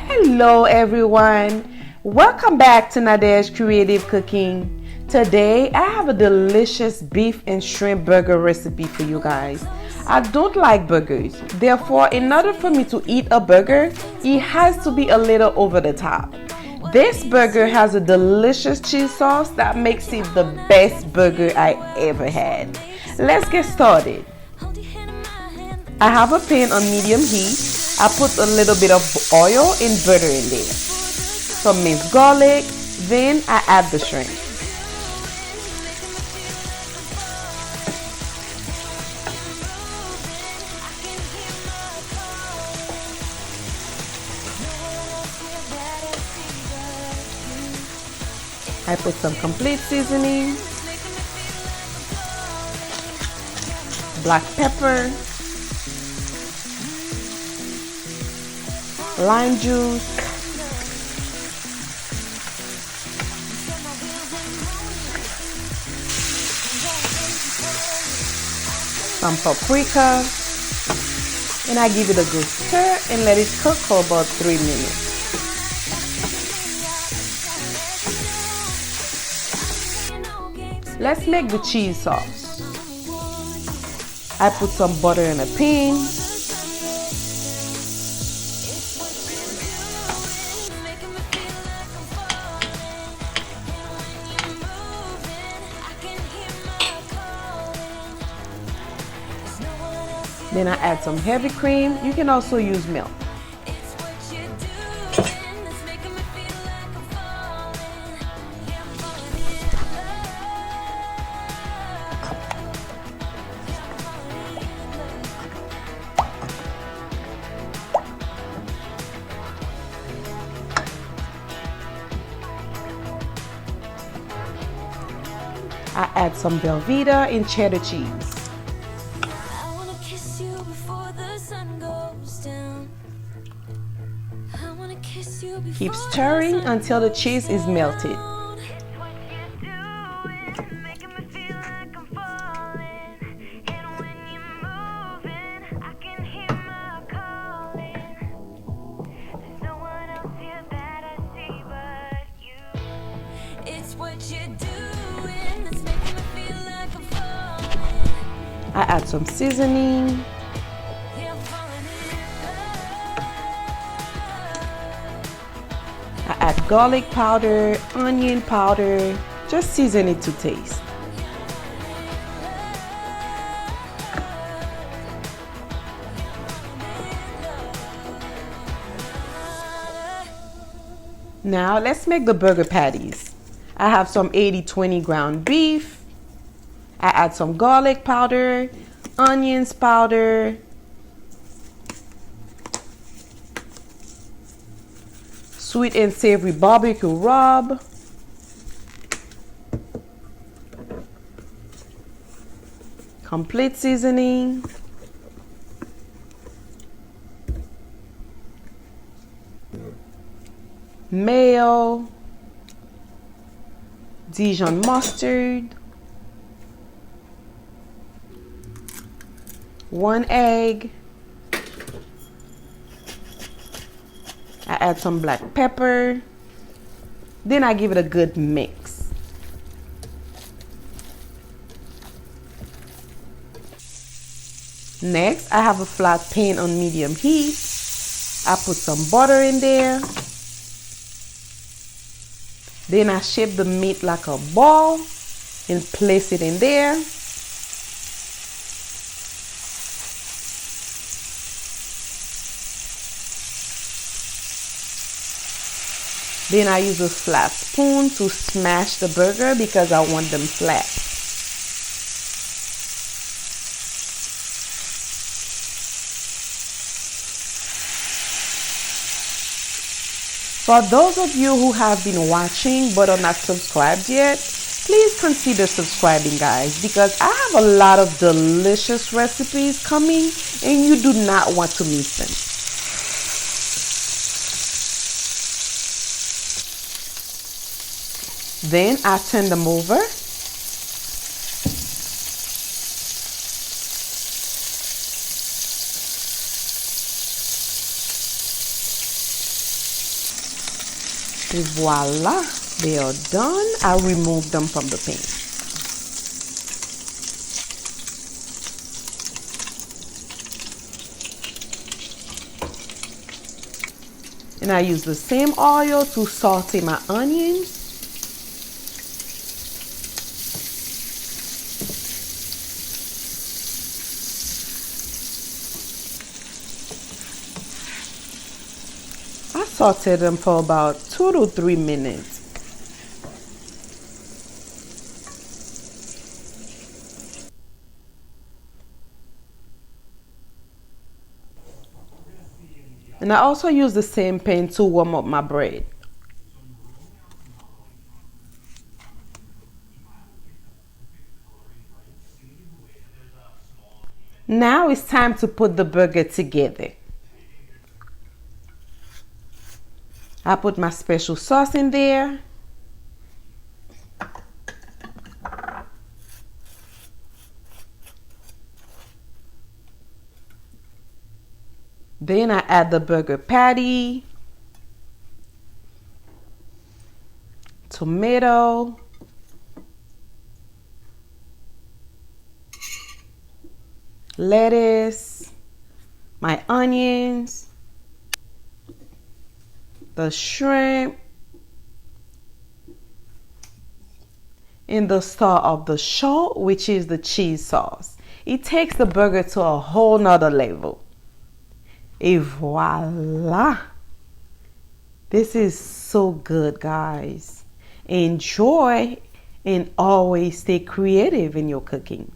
Hello everyone, welcome back to Nadesh Creative Cooking. Today I have a delicious beef and shrimp burger recipe for you guys. I don't like burgers, therefore in order for me to eat a burger, it has to be a little over the top. This burger has a delicious cheese sauce that makes it the best burger I ever had. Let's get started. I have a pan on medium heat. I put a little bit of oil and butter in there. Some minced garlic, then I add the shrimp. I put some complete seasoning, black pepper, lime juice, some paprika, and I give it a good stir and let it cook for about 3 minutes. Let's make the cheese sauce. I put some butter in a pan. Then I add some heavy cream. You can also use milk. I add some Velveeta and cheddar cheese. Keep stirring until the cheese is melted. I add some seasoning. I add garlic powder, onion powder, just season it to taste. Now let's make the burger patties. I have some 80-20 ground beef. I add some garlic powder, onions powder, sweet and savory barbecue rub, complete seasoning, mayo, Dijon mustard, 1 egg. I add some black pepper. Then I give it a good mix. Next, I have a flat pan on medium heat. I put some butter in there. Then I shape the meat like a ball and place it in there. Then I use a flat spoon to smash the burger because I want them flat. For those of you who have been watching but are not subscribed yet, please consider subscribing, guys, because I have a lot of delicious recipes coming and you do not want to miss them. Then I turn them over. And voila, they are done. I'll remove them from the pan. And I use the same oil to saute my onions. I sauteed them for about 2 to 3 minutes. And I also use the same pan to warm up my bread. Now it's time to put the burger together. I put my special sauce in there. Then I add the burger patty, tomato, lettuce, my onions, the shrimp, and the star of the show, which is the cheese sauce. It takes the burger to a whole nother level. Et voila! This is so good, guys. Enjoy and always stay creative in your cooking.